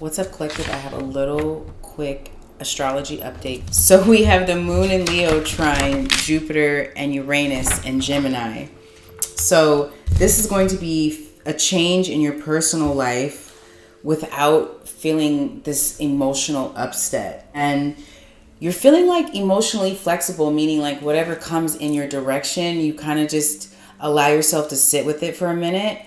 What's up, collective? I have a little quick astrology update. So we have the moon in Leo trine Jupiter and Uranus and Gemini. So this is going to be a change in your personal life without feeling this emotional upset. And you're feeling like emotionally flexible, meaning like whatever comes in your direction, you kind of just allow yourself to sit with it for a minute.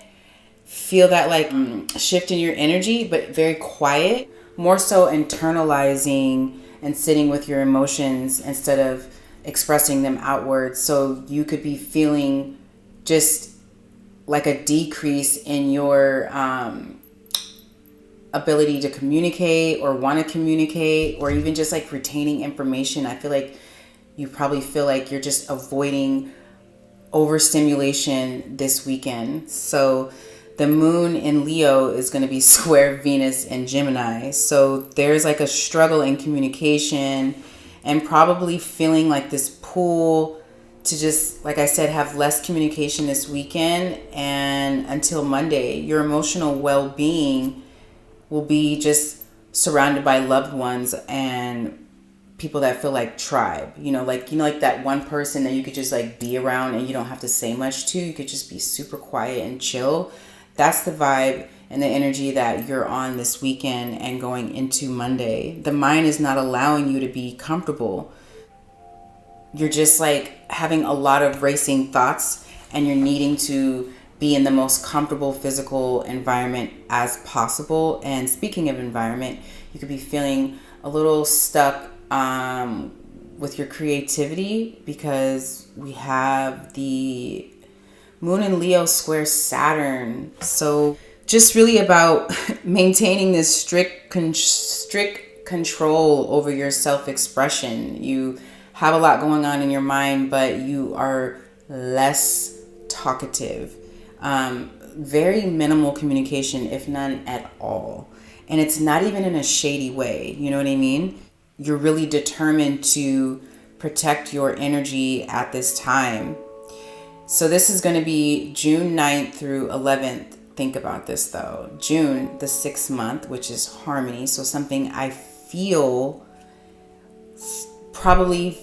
Feel that like shift in your energy, but very quiet, more so internalizing and sitting with your emotions instead of expressing them outwards. So you could be feeling just like a decrease in your ability to communicate or want to communicate, or even just like retaining information. I feel like you probably feel like you're just avoiding overstimulation this weekend. So the moon in Leo is going to be square Venus in Gemini. So there's like a struggle in communication and probably feeling like this pull to just, like I said, have less communication this weekend and until Monday. Your emotional well-being will be just surrounded by loved ones and people that feel like tribe, like that one person that you could just like be around and you don't have to say much to. You could just be super quiet and chill. That's the vibe and the energy that you're on this weekend and going into Monday. The mind is not allowing you to be comfortable. You're just like having a lot of racing thoughts and you're needing to be in the most comfortable physical environment as possible. And speaking of environment, you could be feeling a little stuck with your creativity because we have the moon in Leo square Saturn. So just really about maintaining this strict control over your self-expression. You have a lot going on in your mind, but you are less talkative. Very minimal communication, if none at all. And it's not even in a shady way. You know what I mean? You're really determined to protect your energy at this time. So this is going to be June 9th through 11th. Think about this though. June, the 6th month, which is harmony. So something I feel probably,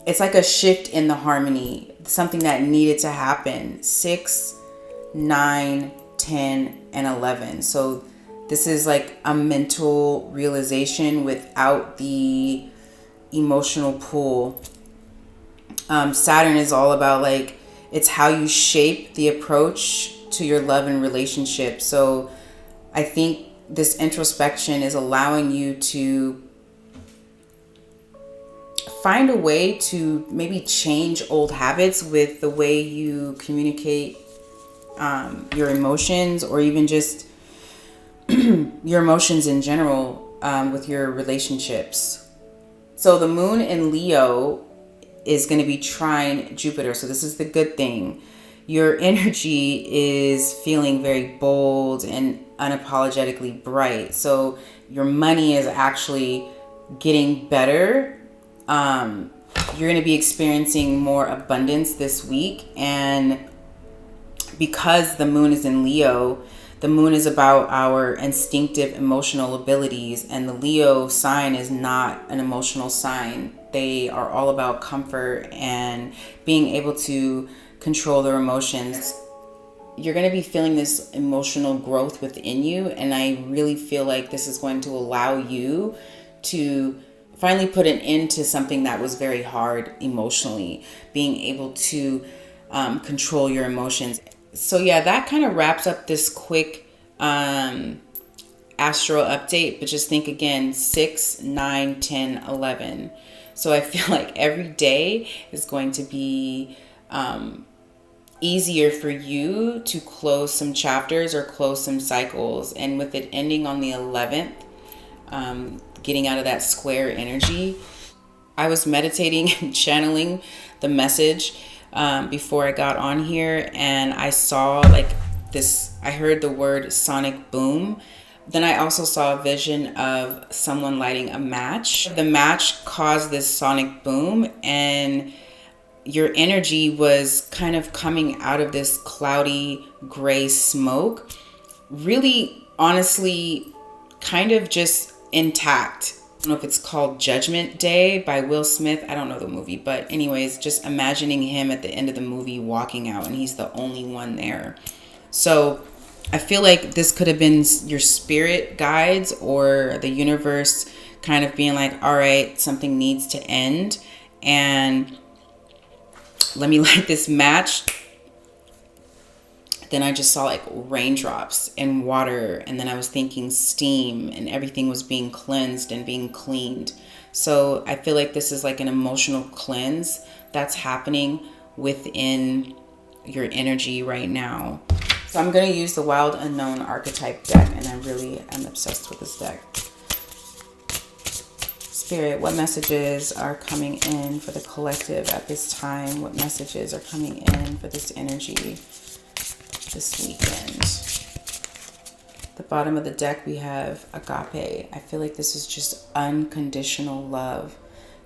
it's like a shift in the harmony. Something that needed to happen. 6, 9, 10, and 11. So this is like a mental realization without the emotional pull. Saturn is all about like, it's how you shape the approach to your love and relationship. So I think this introspection is allowing you to find a way to maybe change old habits with the way you communicate your emotions, or even just your emotions in general with your relationships. So the moon in Leo is going to be trine Jupiter. So this is the good thing. Your energy is feeling very bold and unapologetically bright. So your money is actually getting better. You're going to be experiencing more abundance this week. And because the moon is in Leo, the moon is about our instinctive emotional abilities, and the Leo sign is not an emotional sign. They are all about comfort and being able to control their emotions. You're going to be feeling this emotional growth within you, and I really feel like this is going to allow you to finally put an end to something that was very hard emotionally, being able to control your emotions. So yeah, that kind of wraps up this quick astro update, but just think again, 6, 9, 10, 11. So I feel like every day is going to be easier for you to close some chapters or close some cycles. And with it ending on the 11th, getting out of that square energy, I was meditating and channeling the message before I got on here, and I saw like this, I heard the word sonic boom. Then I also saw a vision of someone lighting a match. The match caused this sonic boom, and your energy was kind of coming out of this cloudy gray smoke. Really, honestly, kind of just intact. I don't know if it's called Judgment Day by Will Smith. I don't know the movie, but anyways, just imagining him at the end of the movie walking out and he's the only one there. So I feel like this could have been your spirit guides or the universe kind of being like, all right, something needs to end. And let me light this match. Then I just saw like raindrops and water. And then I was thinking steam and everything was being cleansed and being cleaned. So I feel like this is like an emotional cleanse that's happening within your energy right now. So I'm going to use the Wild Unknown Archetype deck. And I really am obsessed with this deck. Spirit, what messages are coming in for the collective at this time? What messages are coming in for this energy this weekend? The bottom of the deck, we have agape. I feel like this is just unconditional love.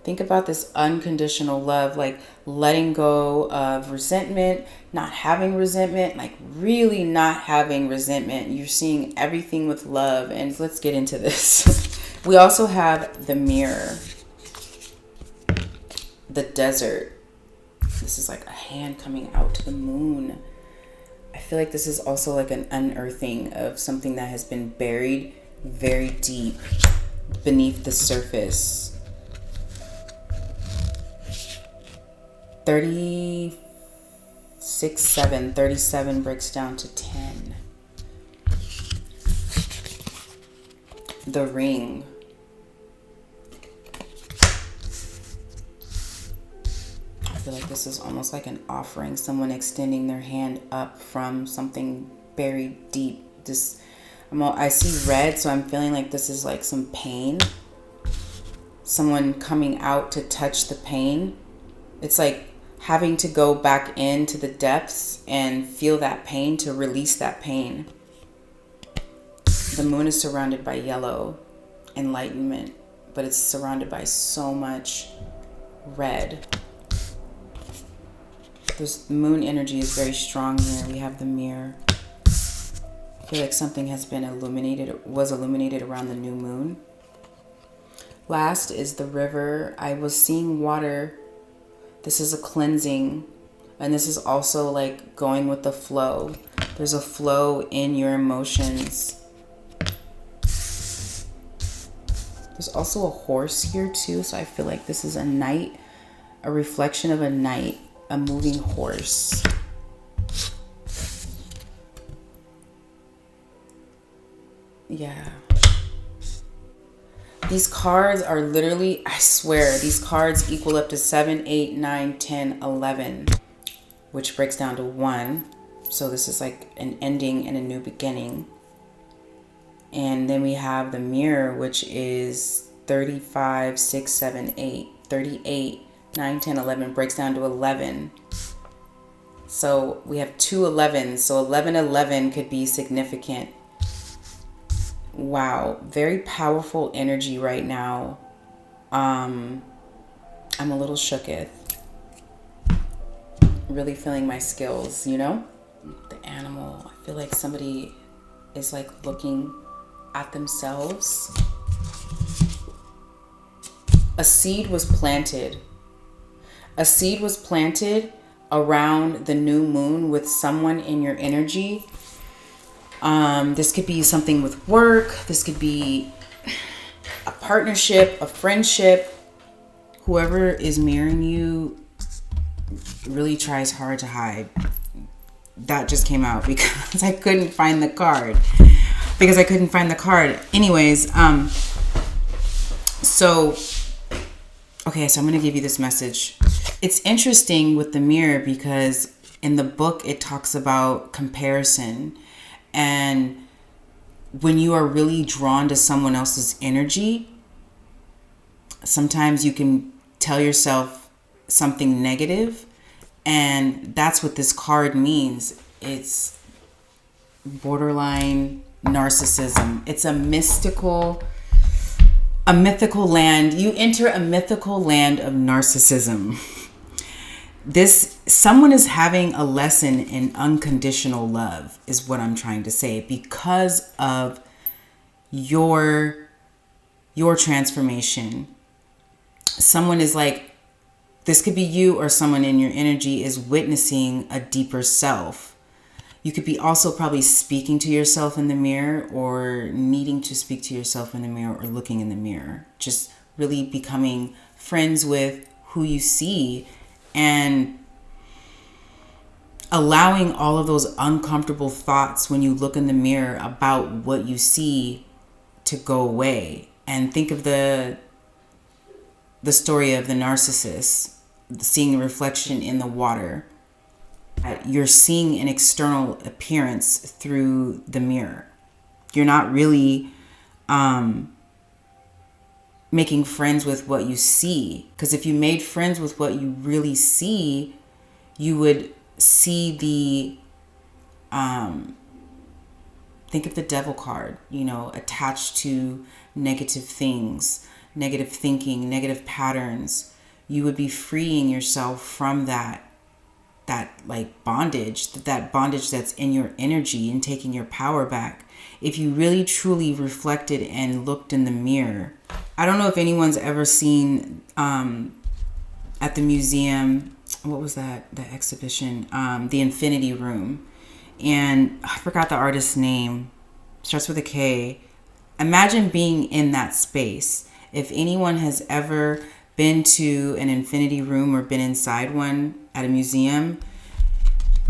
Think about this unconditional love, like letting go of resentment, not having resentment, like really not having resentment. You're seeing everything with love. And let's get into this. We also have the mirror, the desert. This is like a hand coming out to the moon. I feel like this is also like an unearthing of something that has been buried very deep beneath the surface. 37 breaks down to 10. The ring. I feel like this is almost like an offering, someone extending their hand up from something buried deep. I see red, so I'm feeling like this is like some pain. Someone coming out to touch the pain. It's like having to go back into the depths and feel that pain to release that pain. The moon is surrounded by yellow, enlightenment, but it's surrounded by so much red. This moon energy is very strong here. We have the mirror. I feel like something has been was illuminated around the new moon. Last is the river. I was seeing water. This is a cleansing, and this is also like going with the flow. There's a flow in your emotions. There's also a horse here too, so I feel like this is a knight, a reflection of a knight, a moving horse. Yeah. These cards are literally, I swear, these cards equal up to 7, 8, 9, 10, 11, which breaks down to 1. So this is like an ending and a new beginning. And then we have the mirror, which is 35, 6, 7, 8, 38, 9, 10, 11, breaks down to 11. So we have 2 11s. So 11, 11 could be significant. Wow, very powerful energy right now. I'm a little shooketh. Really feeling my skills, you know? The animal, I feel like somebody is like looking at themselves. A seed was planted. A seed was planted around the new moon with someone in your energy. This could be something with work. This could be a partnership, a friendship. Whoever is mirroring you really tries hard to hide. That just came out because I couldn't find the card. Anyways, so I'm going to give you this message. It's interesting with the mirror because in the book it talks about comparison. And when you are really drawn to someone else's energy, sometimes you can tell yourself something negative. And that's what this card means. It's borderline narcissism. It's a mythical land. You enter a mythical land of narcissism. Someone is having a lesson in unconditional love is what I'm trying to say, because of your transformation. Someone is like, this could be you, or someone in your energy is witnessing a deeper self. You could be also probably speaking to yourself in the mirror, or needing to speak to yourself in the mirror, or looking in the mirror. Just really becoming friends with who you see, and allowing all of those uncomfortable thoughts when you look in the mirror about what you see to go away. And think of the story of the narcissist, seeing the reflection in the water. You're seeing an external appearance through the mirror. You're not really making friends with what you see. Because if you made friends with what you really see, you would see the think of the devil card, attached to negative things, negative thinking, negative patterns. You would be freeing yourself from that like bondage, that bondage that's in your energy, and taking your power back. If you really truly reflected and looked in the mirror. I don't know if anyone's ever seen at the museum, what was that, the exhibition, the Infinity Room, and I forgot the artist's name, starts with a K. Imagine being in that space. If anyone has ever been to an infinity room or been inside one at a museum,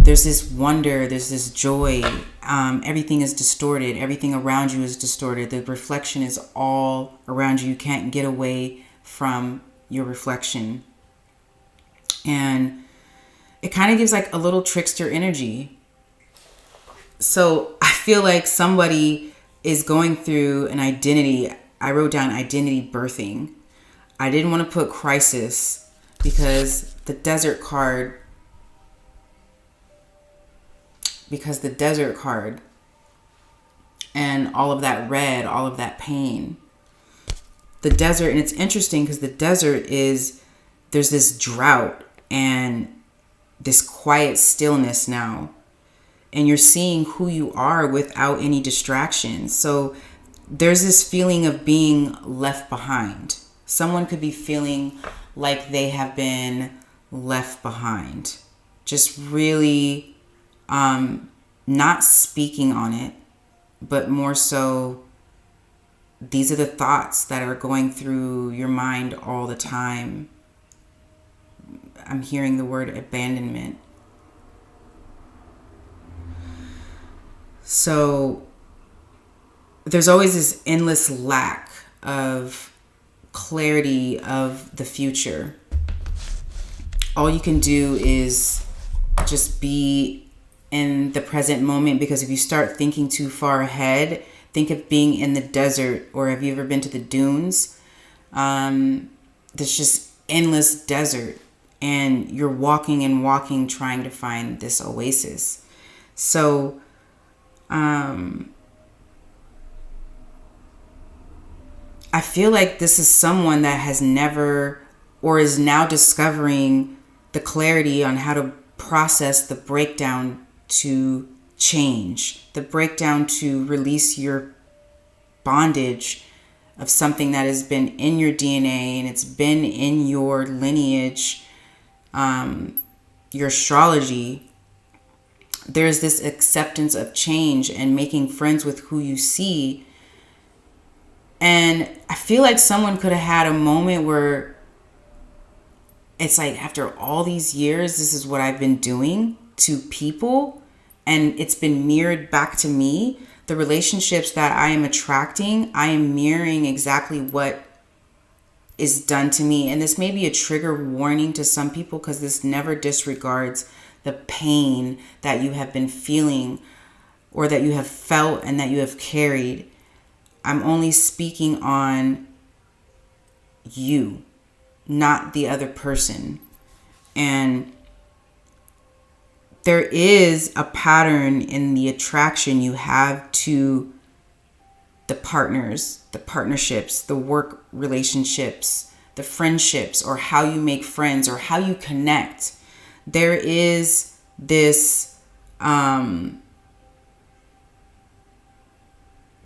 there's this wonder, there's this joy. Everything is distorted. Everything around you is distorted. The reflection is all around you. You can't get away from your reflection. And it kind of gives like a little trickster energy. So I feel like somebody is going through an identity. I wrote down identity birthing. I didn't want to put crisis because the desert card and all of that red, all of that pain. The desert, and it's interesting because the desert there's this drought and this quiet stillness now. And you're seeing who you are without any distractions. So there's this feeling of being left behind. Someone could be feeling like they have been left behind. Just really not speaking on it, but more so, these are the thoughts that are going through your mind all the time. I'm hearing the word abandonment. So there's always this endless lack of clarity of the future. All you can do is just be in the present moment, because if you start thinking too far ahead, think of being in the desert, or have you ever been to the dunes? There's just endless desert, and you're walking and walking trying to find this oasis. So I feel like this is someone that has never, or is now discovering the clarity on how to process the breakdown to change, the breakdown to release your bondage of something that has been in your DNA and it's been in your lineage, your astrology. There's this acceptance of change and making friends with who you see. And I feel like someone could have had a moment where it's like, after all these years, this is what I've been doing to people, and it's been mirrored back to me. The relationships that I am attracting, I am mirroring exactly what is done to me. And this may be a trigger warning to some people, because this never disregards the pain that you have been feeling, or that you have felt and that you have carried. I'm only speaking on you, not the other person. And there is a pattern in the attraction you have to the partners, the partnerships, the work relationships, the friendships, or how you make friends, or how you connect. There is this, there's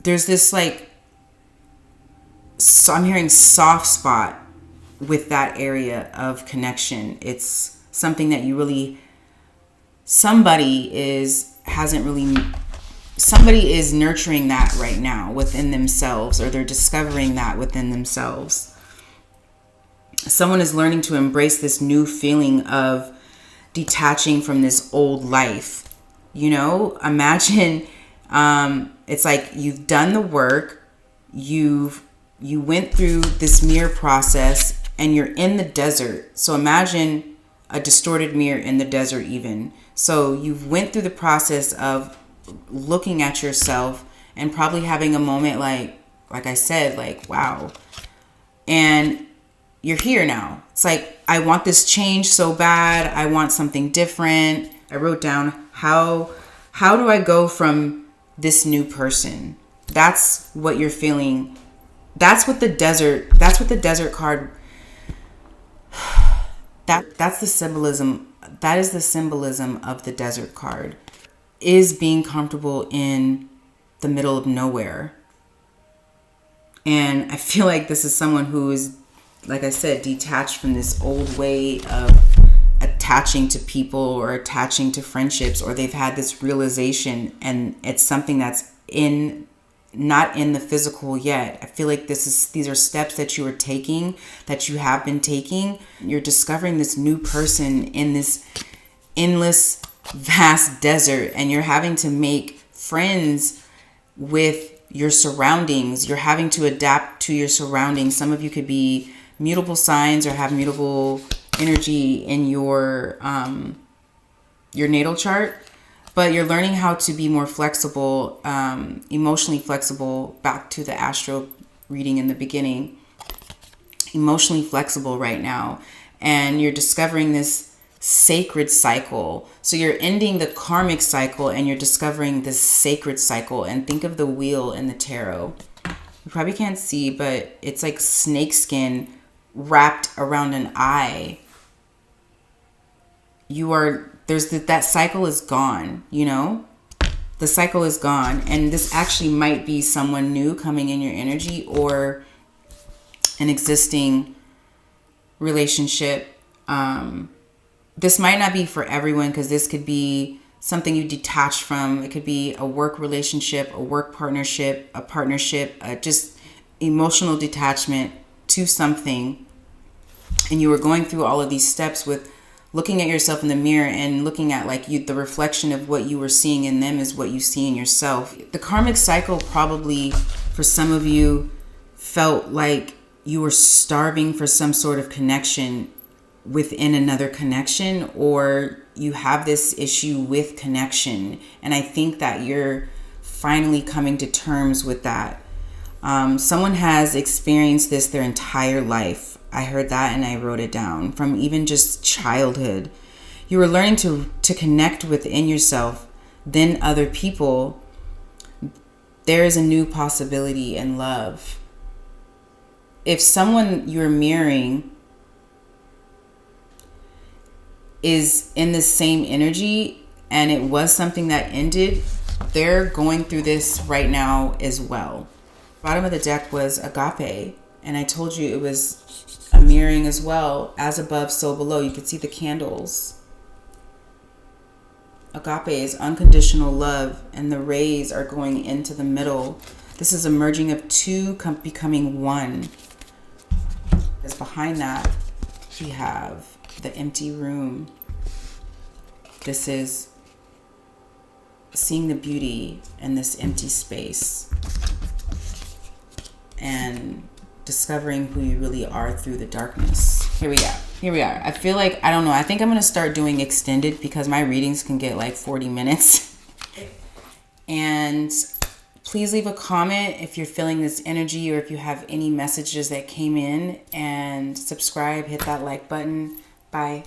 this like so I'm hearing soft spot with that area of connection. It's something that you really, somebody is nurturing that right now within themselves, or they're discovering that within themselves. Someone is learning to embrace this new feeling of detaching from this old life. You know, imagine it's like you've done the work, you went through this mirror process, and you're in the desert. So imagine a distorted mirror in the desert even. So you've went through the process of looking at yourself and probably having a moment like I said, like, wow. And you're here now. It's like, I want this change so bad. I want something different. I wrote down, how do I go from this new person? That's what you're feeling. That's what the desert card, that's the symbolism. That is the symbolism of the desert card, is being comfortable in the middle of nowhere. And I feel like this is someone who is, like I said, detached from this old way of attaching to people or attaching to friendships, or they've had this realization and it's something that's not in the physical yet. I feel like these are steps that you are taking, that you have been taking. You're discovering this new person in this endless, vast desert, and you're having to make friends with your surroundings. You're having to adapt to your surroundings. Some of you could be mutable signs or have mutable energy in your natal chart. But you're learning how to be more flexible, emotionally flexible, back to the astro reading in the beginning. Emotionally flexible right now. And you're discovering this sacred cycle. So you're ending the karmic cycle and you're discovering this sacred cycle. And think of the wheel in the tarot. You probably can't see, but it's like snakeskin wrapped around an eye. That cycle is gone, you know? The cycle is gone. And this actually might be someone new coming in your energy, or an existing relationship. This might not be for everyone, because this could be something you detach from. It could be a work relationship, a work partnership, a partnership, just emotional detachment to something. And you were going through all of these steps with looking at yourself in the mirror and looking at the reflection of what you were seeing in them is what you see in yourself. The karmic cycle probably for some of you felt like you were starving for some sort of connection within another connection, or you have this issue with connection. And I think that you're finally coming to terms with that. Someone has experienced this their entire life. I heard that and I wrote it down. From even just childhood, you were learning to connect within yourself, then other people. There is a new possibility in love. If someone you're mirroring is in the same energy and it was something that ended, they're going through this right now as well. Bottom of the deck was agape, and I told you it was a mirroring as well. As above, so below. You can see the candles. Agape is unconditional love, and the rays are going into the middle. This is a merging of two becoming one. Because behind that, we have the empty room. This is seeing the beauty in this empty space and discovering who you really are through the darkness. Here we are. I feel like, I don't know, I think I'm going to start doing extended, because my readings can get like 40 minutes. And please leave a comment if you're feeling this energy, or if you have any messages that came in, and subscribe, hit that like button. Bye.